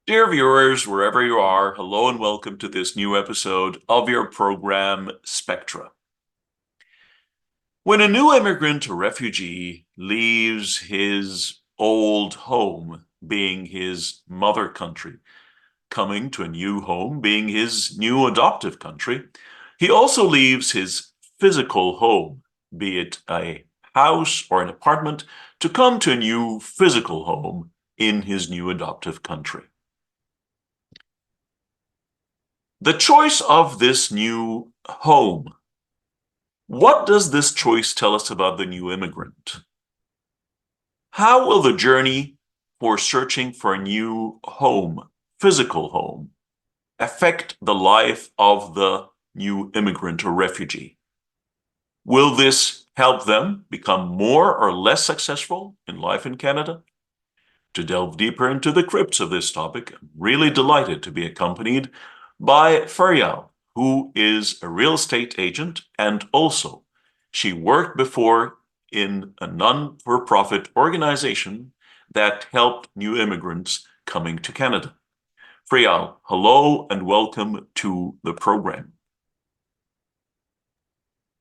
Dear viewers, wherever you are, hello and welcome to this new episode of your program Spectra. When a new immigrant or refugee leaves his old home, being his mother country, coming to a new home, being his new adoptive country, he also leaves his physical home, be it a house or an apartment, to come to a new physical home in his new adoptive country. The choice of this new home. What does this choice tell us about the new immigrant? How will the journey for searching for a new home, physical home, affect the life of the new immigrant or refugee? Will this help them become more or less successful in life in Canada? To delve deeper into the crypts of this topic, I'm really delighted to be accompanied by Faryal, who is a real estate agent, and also she worked before in a non-for-profit organization that helped new immigrants coming to Canada. Faryal, hello and welcome to the program.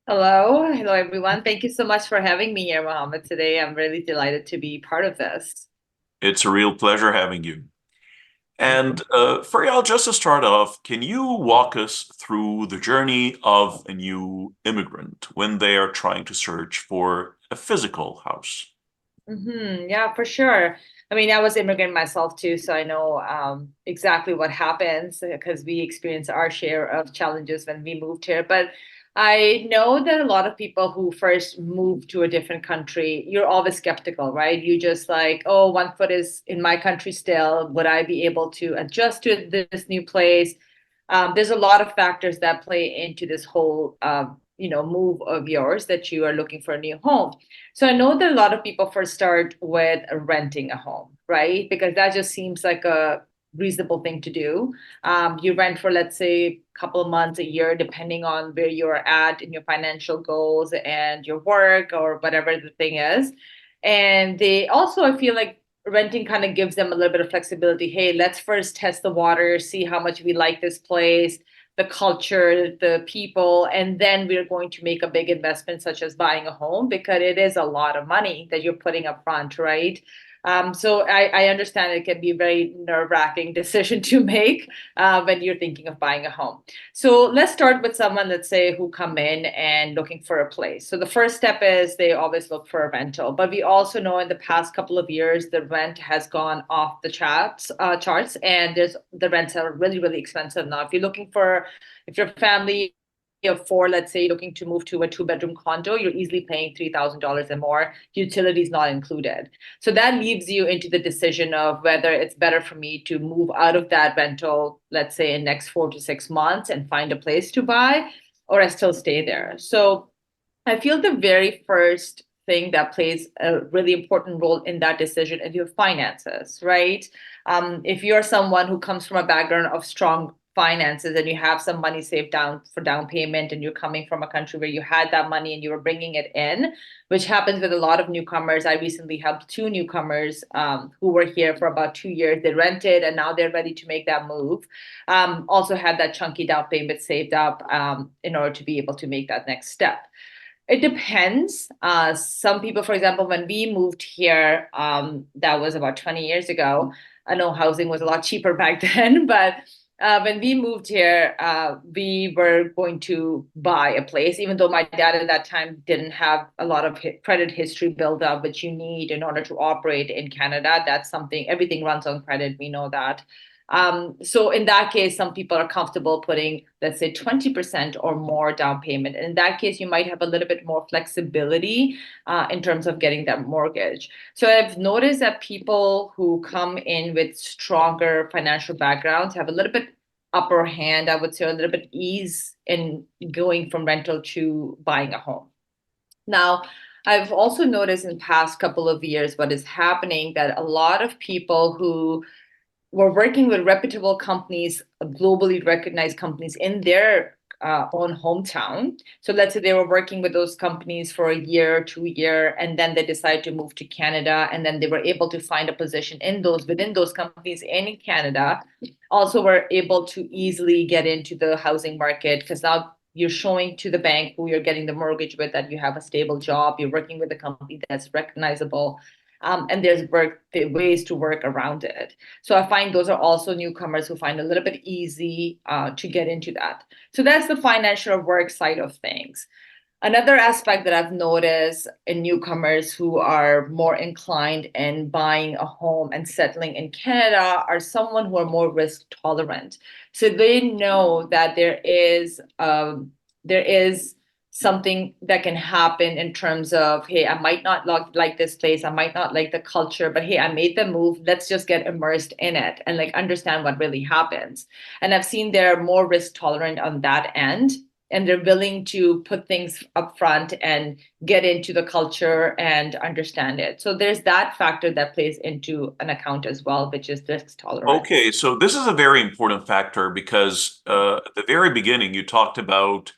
Hello, everyone. Thank you so much for having me here, Mohammed, today. I'm really delighted to be part of this. It's a real pleasure having you. And Faryal, just to start off, can you walk us through the journey of a new immigrant when they are trying to search for a physical house? Yeah, for sure. I mean, I was immigrant myself too, so I know exactly what happens because we experience our share of challenges when we moved here. But I know that a lot of people who first move to a different country, you're always skeptical, right? You just like, oh, one foot is in my country still. Would I be able to adjust to this new place? There's a lot of factors that play into this whole, move of yours that you are looking for a new home. So I know that a lot of people first start with renting a home, right? Because that just seems like a reasonable thing to do. You rent for, let's say, a couple of months, a year, depending on where you're at in your financial goals and your work or whatever the thing is. And they also, I feel like renting kind of gives them a little bit of flexibility. Hey, let's first test the water, see how much we like this place, the culture, the people, and then we're going to make a big investment such as buying a home because it is a lot of money that you're putting up front, right? So I understand it can be a very nerve-wracking decision to make when you're thinking of buying a home. So let's start with someone, let's say, who come in and looking for a place. So the first step is they always look for a rental, but we also know in the past couple of years the rent has gone off the charts, and the rents are really really expensive now. If your family of four, let's say, looking to move to a two-bedroom condo, you're easily paying $3,000 and more, utilities not included. So that leaves you into the decision of whether it's better for me to move out of that rental, let's say in next 4 to 6 months and find a place to buy, or I still stay there. So I feel the very first thing that plays a really important role in that decision is your finances, right? If you're someone who comes from a background of strong finances and you have some money saved down for down payment and you're coming from a country where you had that money and you were bringing it in, which happens with a lot of newcomers. I recently helped two newcomers who were here for about 2 years. They rented and now they're ready to make that move. Also had that chunky down payment saved up in order to be able to make that next step. It depends. Some people, for example, when we moved here, that was about 20 years ago. I know housing was a lot cheaper back then, but when we moved here, we were going to buy a place, even though my dad at that time didn't have a lot of credit history built up, which you need in order to operate in Canada. That's something, everything runs on credit. We know that. So in that case, some people are comfortable putting, let's say, 20% or more down payment. And in that case, you might have a little bit more flexibility in terms of getting that mortgage. So I've noticed that people who come in with stronger financial backgrounds have a little bit upper hand, I would say, a little bit ease in going from rental to buying a home. Now, I've also noticed in the past couple of years what is happening that a lot of people who we're working with reputable companies, globally recognized companies in their own hometown. So let's say they were working with those companies for a year, 2 year, and then they decide to move to Canada, and then they were able to find a position in those within those companies in Canada. Also, were able to easily get into the housing market because now you're showing to the bank who you're getting the mortgage with that you have a stable job, you're working with a company that's recognizable, and there's ways to work around it. So I find those are also newcomers who find a little bit easy to get into that. So that's the financial work side of things. Another aspect that I've noticed in newcomers who are more inclined in buying a home and settling in Canada are someone who are more risk tolerant. So they know that there is something that can happen in terms of, hey, I might not like this place, I might not like the culture, but hey, I made the move. Let's just get immersed in it and like understand what really happens. And I've seen they're more risk tolerant on that end, and they're willing to put things up front and get into the culture and understand it. So there's that factor that plays into an account as well, which is risk tolerance. Okay, so this is a very important factor because at the very beginning you talked about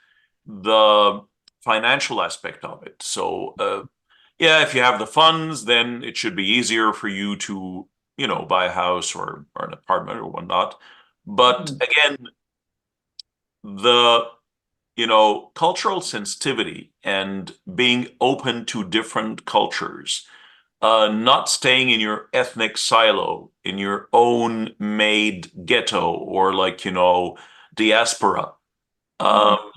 the financial aspect of it. So yeah, if you have the funds, then it should be easier for you to, buy a house or an apartment or whatnot. But Mhm. again, the, cultural sensitivity and being open to different cultures, not staying in your ethnic silo, in your own made ghetto or like, diaspora. Um, Mhm.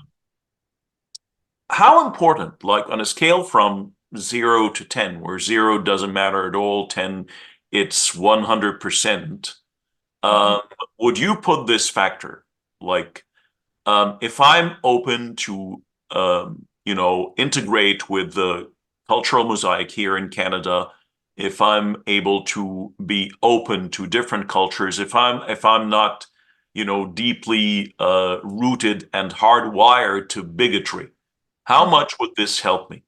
how important, like on a scale from 0 to 10, where 0 doesn't matter at all, 10, it's 100%, Mhm. um, would you put this factor? Like, if I'm open to, integrate with the cultural mosaic here in Canada, if I'm able to be open to different cultures, if I'm not, deeply rooted and hardwired to bigotry, how Mhm. much would this help me?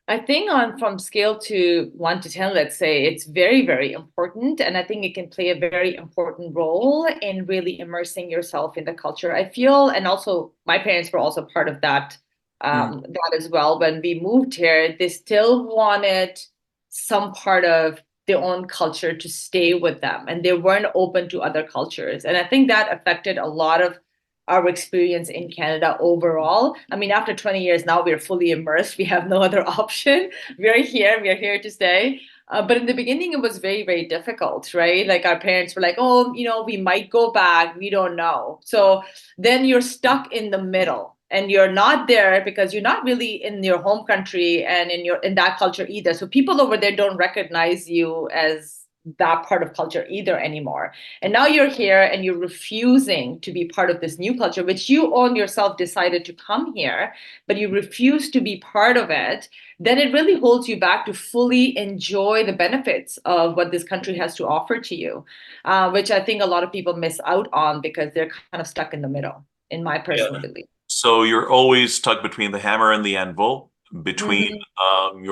I think on from scale to 1 to 10, let's say, it's very, very important. And I think it can play a very important role in really immersing yourself in the culture. I feel, and also my parents were also part of Mm. that as well. When we moved here, they still wanted some part of their own culture to stay with them, and they weren't open to other cultures. And I think that affected a lot of our experience in Canada overall. I mean, after 20 years now, we're fully immersed. We have no other option. We're here to stay. But in the beginning, it was very, very difficult, right? Like our parents were like, oh, we might go back. We don't know. So then you're stuck in the middle and you're not there because you're not really in your home country and in that culture either. So people over there don't recognize you as that part of culture either anymore. And now you're here and you're refusing to be part of this new culture, which you own yourself decided to come here, but you refuse to be part of it. Then it really holds you back to fully enjoy the benefits of what this country has to offer to you, which I think a lot of people miss out on because they're kind of stuck in the middle, in my Yeah. personal belief. So you're always stuck between the hammer and the anvil, between Mhm.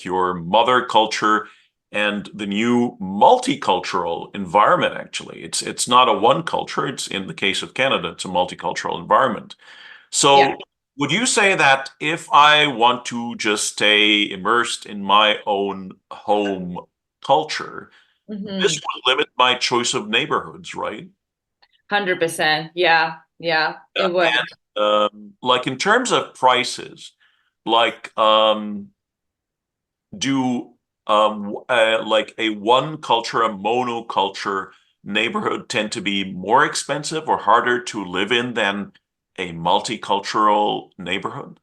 your mother culture and the new multicultural environment, actually. It's not a one culture, it's in the case of Canada, it's a multicultural environment. Yeah. So would you say that if I want to just stay immersed in my own home culture, this Mhm. would limit my choice of neighborhoods, right? 100%. Yeah. Yeah, Yeah. it would. Like in terms of prices, like do like a one culture, a monoculture neighborhood tend to be more expensive or harder to live in than a multicultural neighborhood?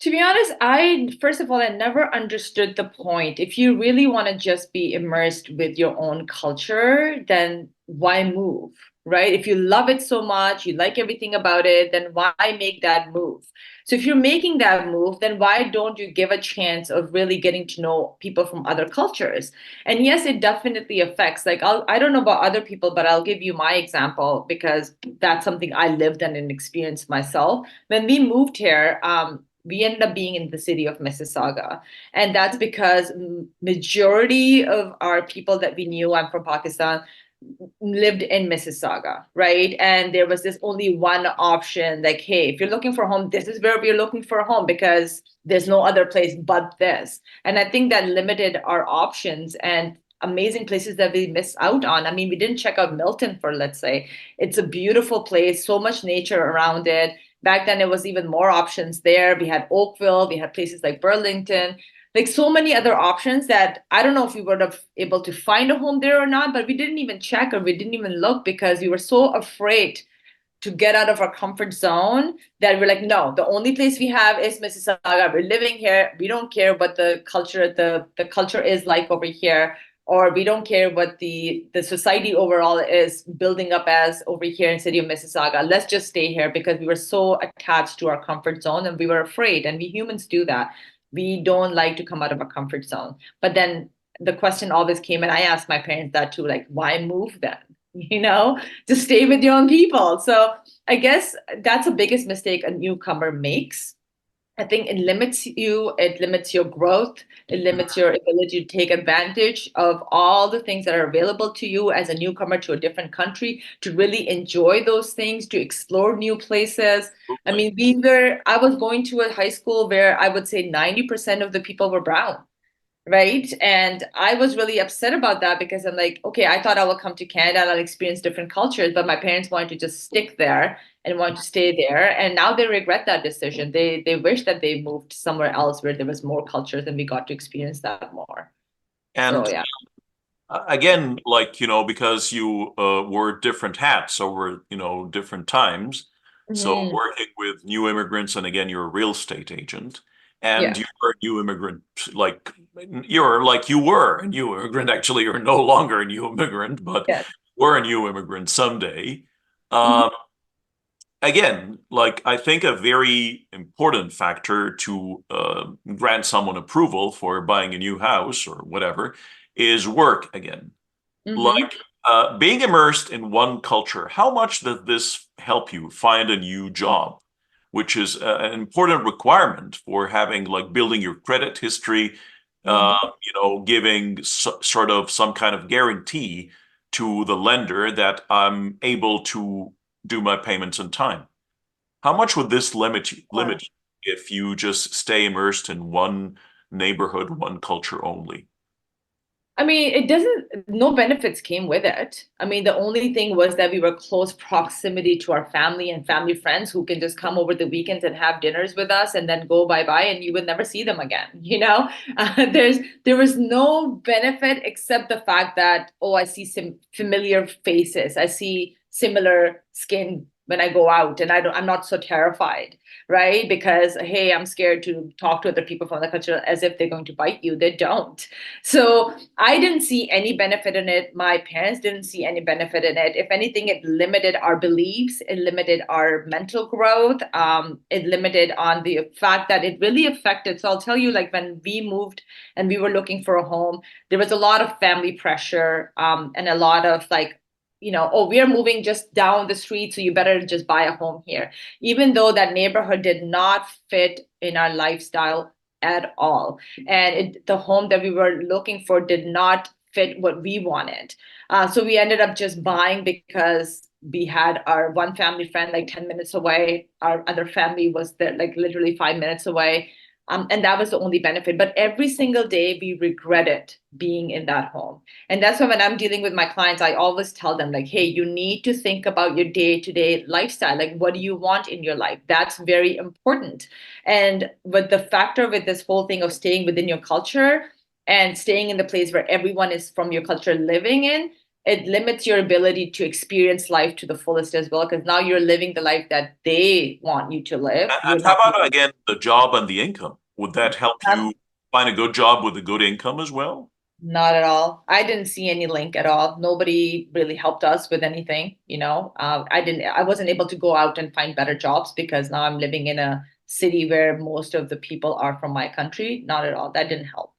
To be honest, first of all, I never understood the point. If you really want to just be immersed with your own culture, then why move, right? If you love it so much, you like everything about it, then why make that move? So if you're making that move, then why don't you give a chance of really getting to know people from other cultures? And yes, it definitely affects. Like I don't know about other people, but I'll give you my example because that's something I lived and experienced myself. When we moved here, we ended up being in the city of Mississauga. And that's because majority of our people that we knew, I'm from Pakistan, lived in Mississauga, right? And there was this only one option, like, hey, if you're looking for a home, this is where we're looking for a home because there's no other place but this. And I think that limited our options and amazing places that we missed out on. I mean, we didn't check out Milton for, let's say, it's a beautiful place, so much nature around it. Back then, it was even more options there. We had Oakville, we had places like Burlington, like so many other options that I don't know if we would have able to find a home there or not, but we didn't even check or we didn't even look because we were so afraid to get out of our comfort zone that we're like, no, the only place we have is Mississauga. We're living here. We don't care what the culture is like over here, or we don't care what the society overall is building up as over here in city of Mississauga. Let's just stay here because we were so attached to our comfort zone and we were afraid. And we humans do that. We don't like to come out of our comfort zone. But then the question always came, and I asked my parents that too, like, why move then? You know, to stay with your own people. So I guess that's the biggest mistake a newcomer makes. I think it limits you, it limits your growth, it limits your ability to take advantage of all the things that are available to you as a newcomer to a different country, to really enjoy those things, to explore new places. I Absolutely. mean, I was going to a high school where I would say 90% of the people were brown, right? And I was really upset about that because I'm like, okay, I thought I would come to Canada and I'll experience different cultures, but my parents wanted to just stick there and wanted to stay there. And now they regret that decision. They wish that they moved somewhere else where there was more cultures and we got to experience that more. So And yeah. again, like, because you wore different hats over, different times. So Mhm. working with new immigrants, and again, you're a real estate agent, and Yeah. you're a new immigrant, like you were a new immigrant. Actually, you're no longer a new immigrant, but Yeah. were a new immigrant someday. Mhm. Um, Again, like I think a very important factor to grant someone approval for buying a new house or whatever is work again. Mhm. Like being immersed in one culture, how much does this help you find a new job? Which is an important requirement for having like building your credit history, Mhm. giving sort of some kind of guarantee to the lender that I'm able to do my payments in time. How much would this Yeah. limit you if you just stay immersed in one neighborhood, one culture only? I mean, it doesn't, no benefits came with it. I mean, the only thing was that we were close proximity to our family and family friends who can just come over the weekends and have dinners with us and then go bye bye and you would never see them again. You know, there was no benefit except the fact that, oh, I see some familiar faces. I see similar skin when I go out and I'm not so terrified, right? Because, hey, I'm scared to talk to other people from the culture as if they're going to bite you. They don't. So I didn't see any benefit in it. My parents didn't see any benefit in it. If anything, it limited our beliefs, it limited our mental growth, it limited on the fact that it really affected. So I'll tell you, like when we moved and we were looking for a home, there was a lot of family pressure, and a lot of like, oh, we're moving just down the street, so you better just buy a home here. Even though that neighborhood did not fit in our lifestyle at all, and the home that we were looking for did not fit what we wanted. So we ended up just buying because we had our one family friend like 10 minutes away. Our other family was there like literally 5 minutes away. And that was the only benefit. But every single day we regretted being in that home. And that's why when I'm dealing with my clients, I always tell them, like, hey, you need to think about your day-to-day lifestyle. Like, what do you want in your life? That's very important. And with the factor with this whole thing of staying within your culture and staying in the place where everyone is from your culture living in, it limits your ability to experience life to the fullest as well, because now you're living the life that they want you to live. And You're how not about living. again the job and the income? Would that help you find a good job with a good income as well? Not at all. I didn't see any link at all. Nobody really helped us with anything, you know. I wasn't able to go out and find better jobs because now I'm living in a city where most of the people are from my country. Not at all. That didn't help.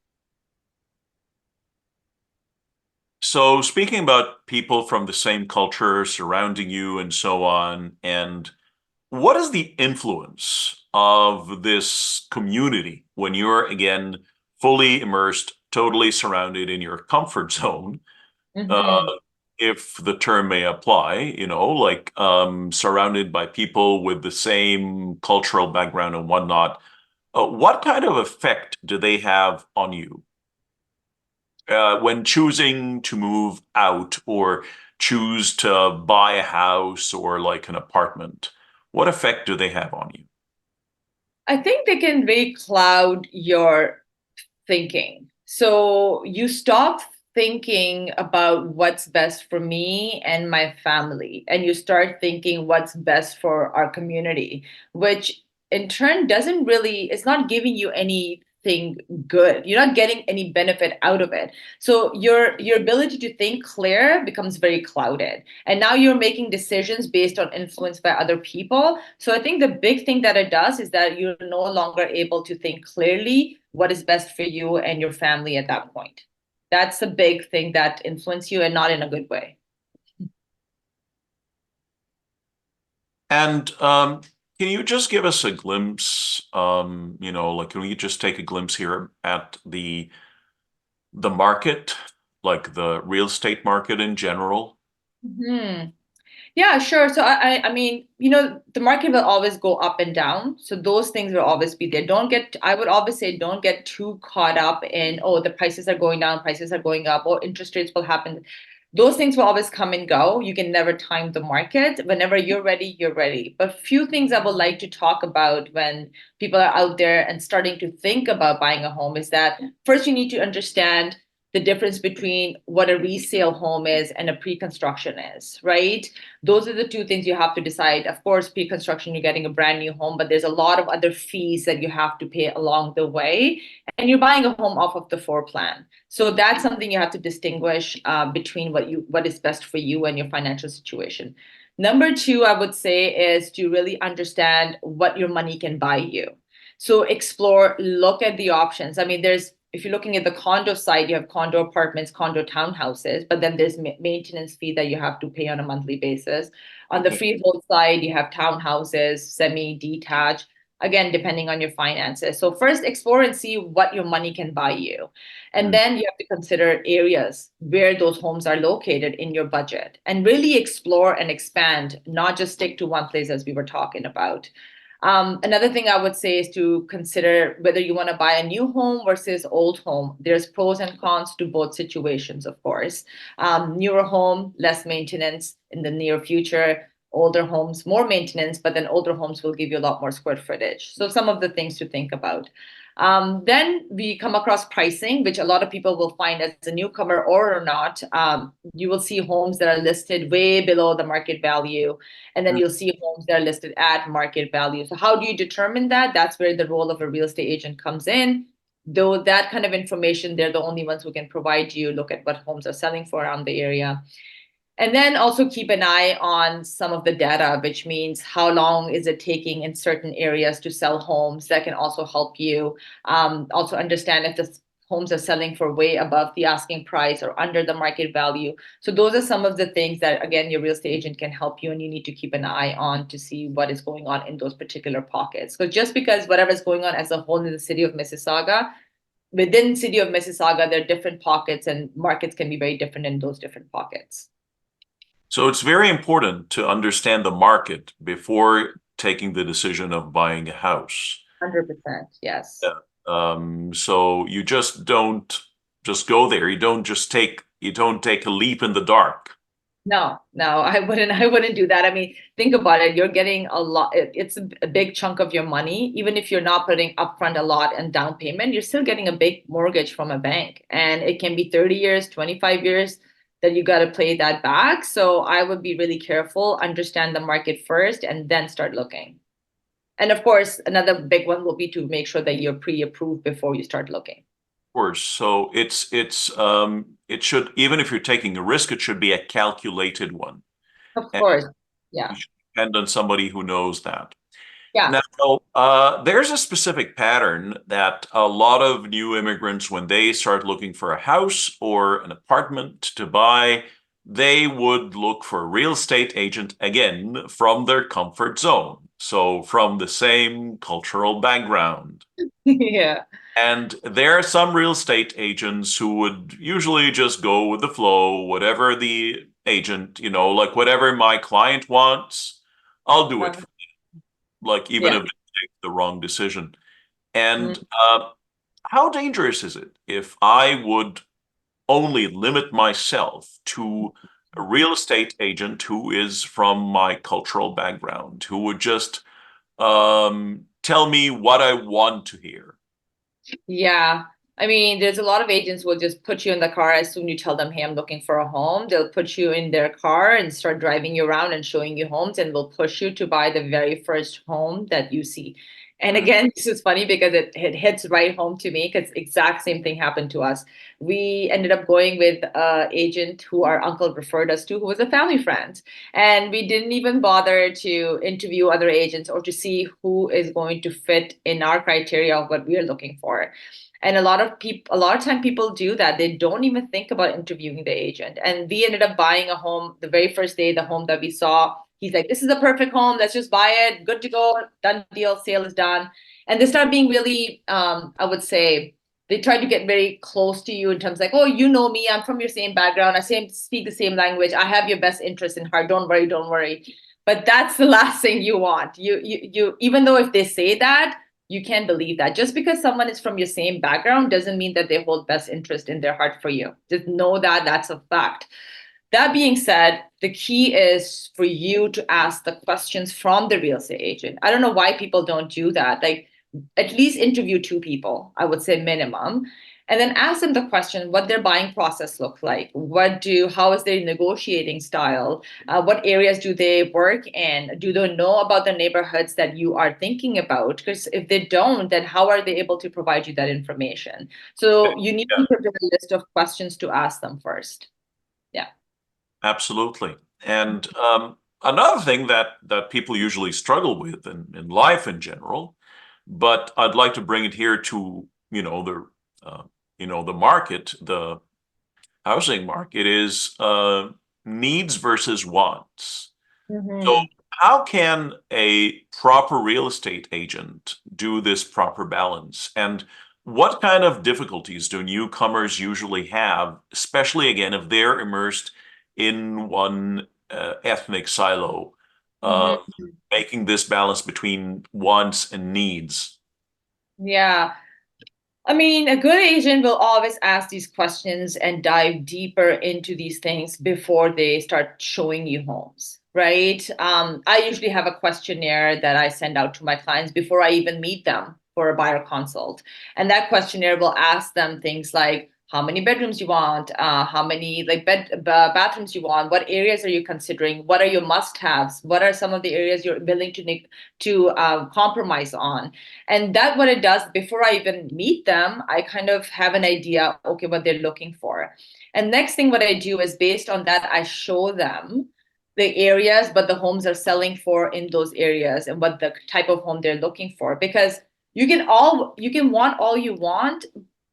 So speaking about people from the same culture surrounding you and so on, and what is the influence of this community when you're again fully immersed, totally surrounded in your comfort zone? Uh, Mhm. if the term may apply, like surrounded by people with the same cultural background and whatnot, what kind of effect do they have on you when choosing to move out or choose to buy a house or like an apartment? What effect do they have on you? I think they can really cloud your thinking. So you stop thinking about what's best for me and my family, and you start thinking what's best for our community, which in turn doesn't really, it's not giving you anything good. You're not getting any benefit out of it. So your ability to think clear becomes very clouded. And now you're making decisions based on influence by other people. So I think the big thing that it does is that you're no longer able to think clearly what is best for you and your family at that point. That's a big thing that influence you and not in a good way. And can you just give us a glimpse, like can we just take a glimpse here at the market, like the real estate market in general? Mhm. Yeah, sure. So I mean, the market will always go up and down. So those things will always be there. I would always say don't get too caught up in, oh, the prices are going down, prices are going up, or interest rates will happen. Those things will always come and go. You can never time the market. Whenever you're ready, you're ready. But few things I would like to talk about when people are out there and starting to think about buying a home is that first you need to understand the difference between what a resale home is and a pre-construction is, right? Those are the two things you have to decide. Of course, pre-construction, you're getting a brand new home, but there's a lot of other fees that you have to pay along the way. And you're buying a home off of the floor plan. So that's something you have to distinguish between what is best for you and your financial situation. Number two, I would say, is to really understand what your money can buy you. So explore, look at the options. I mean, if you're looking at the condo side, you have condo apartments, condo townhouses, but then there's maintenance fee that you have to pay on a monthly basis. On the freehold side, you have townhouses, semi-detached, again, depending on your finances. So first explore and see what your money can buy you. And Mm. then you have to consider areas where those homes are located in your budget and really explore and expand, not just stick to one place as we were talking about. Another thing I would say is to consider whether you want to buy a new home versus old home. There's pros and cons to both situations, of course. Newer home, less maintenance in the near future. Older homes, more maintenance, but then older homes will give you a lot more square footage. So some of the things to think about. Then we come across pricing, which a lot of people will find as a newcomer or not. You will see homes that are listed way below the market value, and then you'll see homes that are listed at market value. So how do you determine that? That's where the role of a real estate agent comes in. Though that kind of information, they're the only ones who can provide you, look at what homes are selling for around the area. And then also keep an eye on some of the data, which means how long is it taking in certain areas to sell homes. That can also help you also understand if the homes are selling for way above the asking price or under the market value. So those are some of the things that, again, your real estate agent can help you, and you need to keep an eye on to see what is going on in those particular pockets. So just because whatever is going on as a whole in the city of Mississauga, within city of Mississauga, there are different pockets, and markets can be very different in those different pockets. So it's very important to understand the market before taking the decision of buying a house. 100%, yes. Yeah. So you just don't just go there. You don't take a leap in the dark. No, no, I wouldn't do that. I mean, think about it. You're getting a lot, it's a big chunk of your money. Even if you're not putting upfront a lot and down payment, you're still getting a big mortgage from a bank. And it can be 30 years, 25 years that you got to pay that back. So I would be really careful, understand the market first, and then start looking. And of course, another big one will be to make sure that you're pre-approved before you start looking. Course. So it should, even if you're taking a risk, it should be a calculated one. Of And course. you Yeah. should depend on somebody who knows that. Yeah. Now, there's a specific pattern that a lot of new immigrants, when they start looking for a house or an apartment to buy, they would look for a real estate agent again from their comfort zone. So from the same cultural background. Yeah. And there are some real estate agents who would usually just go with the flow, whatever the agent, like whatever my client wants, I'll do it, Uh, like even yeah. if they make the wrong decision. And Mm. how dangerous is it if I would only limit myself to a real estate agent who is from my cultural background, who would just tell me what I want to hear? Yeah. I mean, there's a lot of agents who will just put you in the car as soon you tell them, hey, I'm looking for a home. They'll put you in their car and start driving you around and showing you homes and will push you to buy the very first home that you see. And Mm. again, this is funny because it hits right home to me because exact same thing happened to us. We ended up going with an agent who our uncle referred us to, who was a family friend. And we didn't even bother to interview other agents or to see who is going to fit in our criteria of what we are looking for. And a lot of time people do that. They don't even think about interviewing the agent. And we ended up buying a home the very first day, the home that we saw. He's like, this is a perfect home. Let's just buy it. Good to go. Done deal. Sale is done. And they start being really, I would say, they try to get very close to you in terms like, oh, you know me. I'm from your same background. Speak the same language. I have your best interest in heart. Don't worry. Don't worry. But that's the last thing you want. Even though if they say that, you can't believe that. Just because someone is from your same background doesn't mean that they hold best interest in their heart for you. Just know that that's a fact. That being said, the key is for you to ask the questions from the real estate agent. I don't know why people don't do that. Like, at least interview two people, I would say minimum, and then ask them the question what their buying process look like, how is their negotiating style, what areas do they work in, do they know about the neighborhoods that you are thinking about, because if they don't, then how are they able to provide you that information? So you need Yeah, to prepare a list of questions to ask them first. Yeah. absolutely. And another thing that people usually struggle with in life in general, but I'd like to bring it here to, the market, the housing market is needs versus wants. So, Mm-hmm. how can a proper real estate agent do this proper balance? And what kind of difficulties do newcomers usually have, especially again if they're immersed in one ethnic silo, uh, Mm-hmm. making this balance between wants and needs? Yeah. I mean, a good agent will always ask these questions and dive deeper into these things before they start showing you homes, right? I usually have a questionnaire that I send out to my clients before I even meet them for a buyer consult. And that questionnaire will ask them things like, how many bedrooms you want, how many bathrooms you want, what areas are you considering, what are your must-haves, what are some of the areas you're willing to compromise on. And that what it does before I even meet them, I kind of have an idea, okay, what they're looking for. And next thing what I do is based on that, I show them the areas, but the homes are selling for in those areas and what the type of home they're looking for. Because you can want all you want,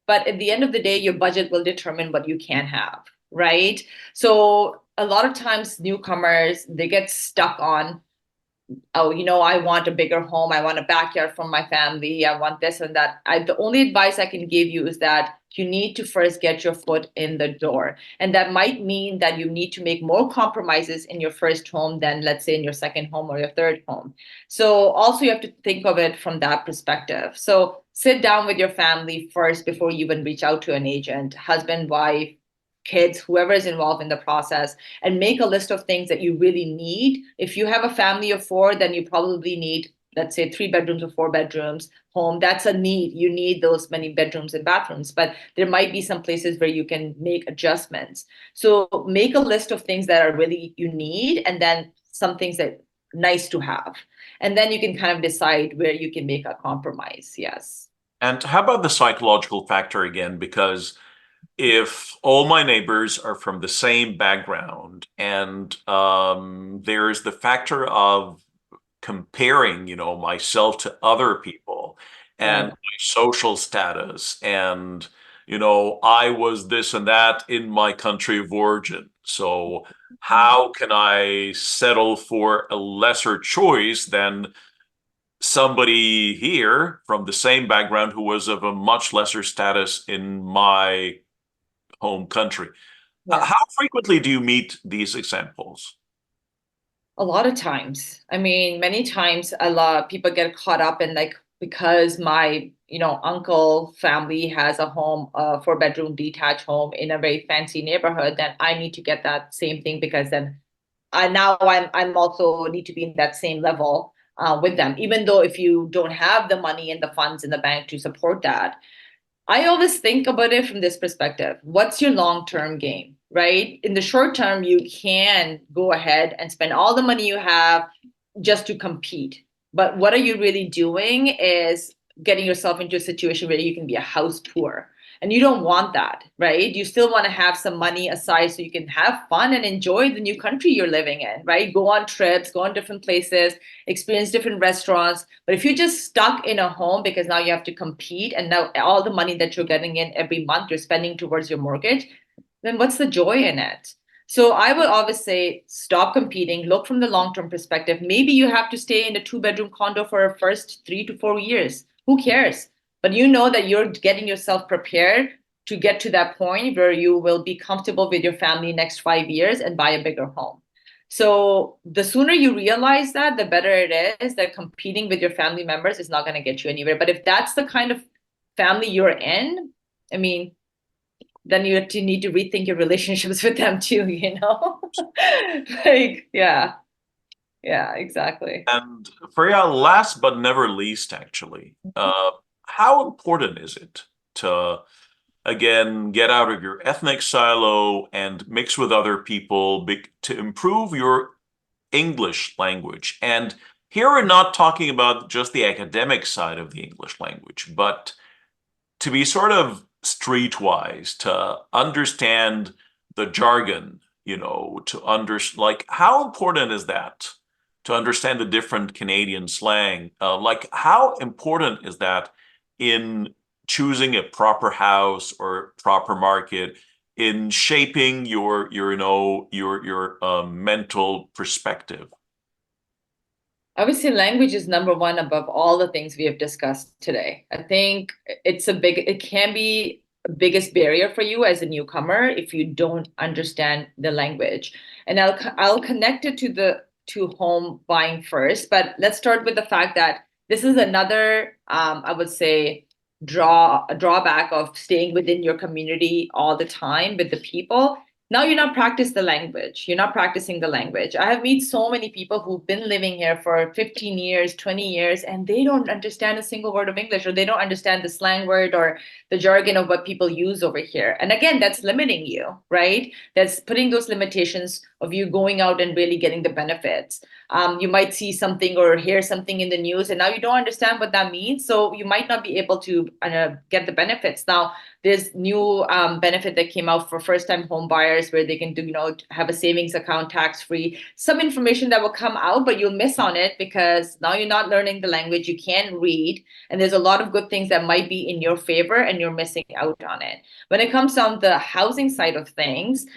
but at the end of the day, your budget will determine what you can have, right? So a lot of times newcomers, they get stuck on, oh, I want a bigger home. I want a backyard for my family. I want this and that. The only advice I can give you is that you need to first get your foot in the door. And that might mean that you need to make more compromises in your first home than, let's say, in your second home or your third home. So also you have to think of it from that perspective. So sit down with your family first before you even reach out to an agent, husband, wife, kids, whoever is involved in the process, and make a list of things that you really need. If you have a family of four, then you probably need, let's say, 3 bedrooms or 4 bedrooms home. That's a need. You need those many bedrooms and bathrooms, but there might be some places where you can make adjustments. So make a list of things that are really you need, and then some things that nice to have. And then you can kind of decide where you can make a compromise. Yes. And how about the psychological factor again? Because if all my neighbors are from the same background and there's the factor of comparing, myself to other people and Right. my social status and, I was this and that in my country of origin. So how can I settle for a lesser choice than somebody here from the same background who was of a much lesser status in my home country? Yeah. How frequently do you meet these examples? A lot of times. I mean, many times a lot of people get caught up in like because my, uncle family has a home, a four-bedroom detached home in a very fancy neighborhood, then I need to get that same thing because then I'm also need to be in that same level with them, even though if you don't have the money and the funds in the bank to support that. I always think about it from this perspective. What's your long-term game, right? In the short term, you can go ahead and spend all the money you have just to compete. But what are you really doing is getting yourself into a situation where you can be a house poor. And you don't want that, right? You still want to have some money aside so you can have fun and enjoy the new country you're living in, right? Go on trips, go on different places, experience different restaurants. But if you're just stuck in a home because now you have to compete and now all the money that you're getting in every month you're spending towards your mortgage, then what's the joy in it? So I would always say stop competing, look from the long-term perspective. Maybe you have to stay in a two-bedroom condo for the first 3 to 4 years. Who cares? But you know that you're getting yourself prepared to get to that point where you will be comfortable with your family next 5 years and buy a bigger home. So the sooner you realize that, the better it is that competing with your family members is not going to get you anywhere. But if that's the kind of family you're in, I mean, then you need to rethink your relationships with them too, you know? Like, yeah, yeah, exactly. And Freya, last but never least, actually, how important is it to, again, get out of your ethnic silo and mix with other people to improve your English language? And here we're not talking about just the academic side of the English language, but to be sort of streetwise, to understand the jargon, to like how important is that to understand the different Canadian slang? Like how important is that in choosing a proper house or proper market in shaping your mental perspective? I would say language is number one above all the things we have discussed today. I think it can be a biggest barrier for you as a newcomer if you don't understand the language. And I'll connect it to home buying first, but let's start with the fact that this is another I would say a drawback of staying within your community all the time with the people. Now you're not practicing the language. I have met so many people who've been living here for 15 years, 20 years, and they don't understand a single word of English, or they don't understand the slang word or the jargon of what people use over here. And again, that's limiting you, right? That's putting those limitations of you going out and really getting the benefits. You might see something or hear something in the news and now you don't understand what that means, so you might not be able to get the benefits. Now there's new benefit that came out for first time home buyers where they can do, have a savings account tax free. Some information that will come out, but you'll miss on it because now you're not learning the language, you can't read, and there's a lot of good things that might be in your favor and you're missing out on it. When it comes on the housing side of things,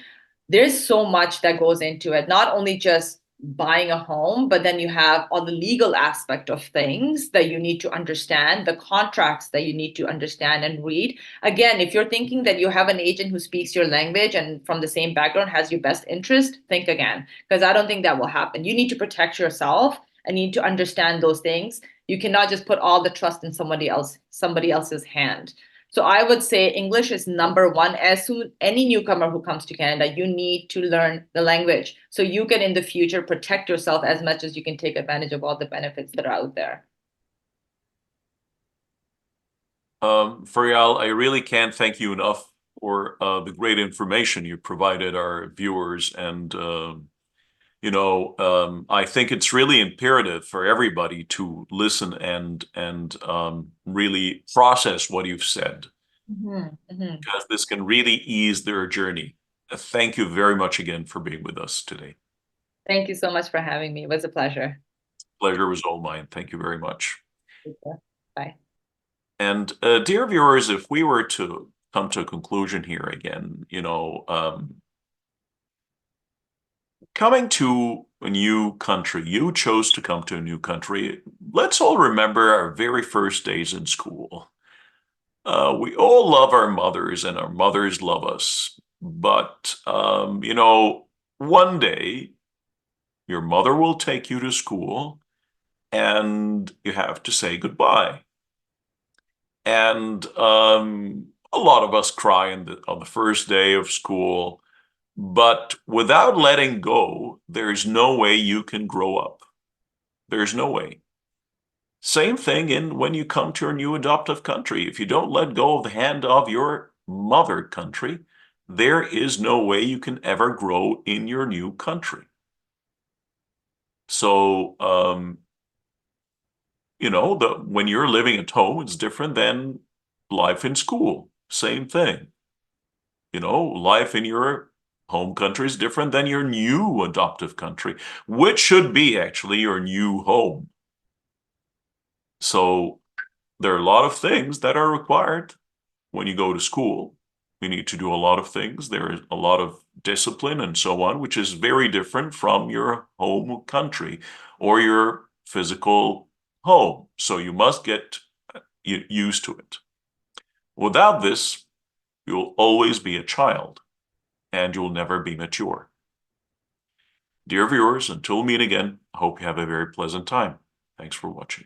there's so much that goes into it, not only just buying a home, but then you have all the legal aspect of things that you need to understand, the contracts that you need to understand and read. Again, if you're thinking that you have an agent who speaks your language and from the same background has your best interest, think again, because I don't think that will happen. You need to protect yourself and you need to understand those things. You cannot just put all the trust in somebody else's hand. So I would say English is number one. As soon any newcomer who comes to Canada, you need to learn the language so you can in the future protect yourself as much as you can take advantage of all the benefits that are out there. Farial, I really can't thank you enough for the great information you provided our viewers. And, I think it's really imperative for everybody to listen and really process what you've said, Mhm, mhm. because this can really ease their journey. Thank you very much again for being with us today. Thank you so much for having me. It was a pleasure. Pleasure was all mine. Thank you very much. Bye. And dear viewers, if we were to come to a conclusion here again, coming to a new country, you chose to come to a new country. Let's all remember our very first days in school. We all love our mothers and our mothers love us. But, one day your mother will take you to school and you have to say goodbye. And a lot of us cry on the first day of school, but without letting go, there's no way you can grow up. There's no way. Same thing in when you come to your new adoptive country. If you don't let go of the hand of your mother country, there is no way you can ever grow in your new country. So, when you're living at home, it's different than life in school. Same thing. Life in your home country is different than your new adoptive country, which should be actually your new home. So there are a lot of things that are required when you go to school. You need to do a lot of things. There is a lot of discipline and so on, which is very different from your home country or your physical home. So you must get used to it. Without this, you'll always be a child and you'll never be mature. Dear viewers, until we meet again, I hope you have a very pleasant time. Thanks for watching.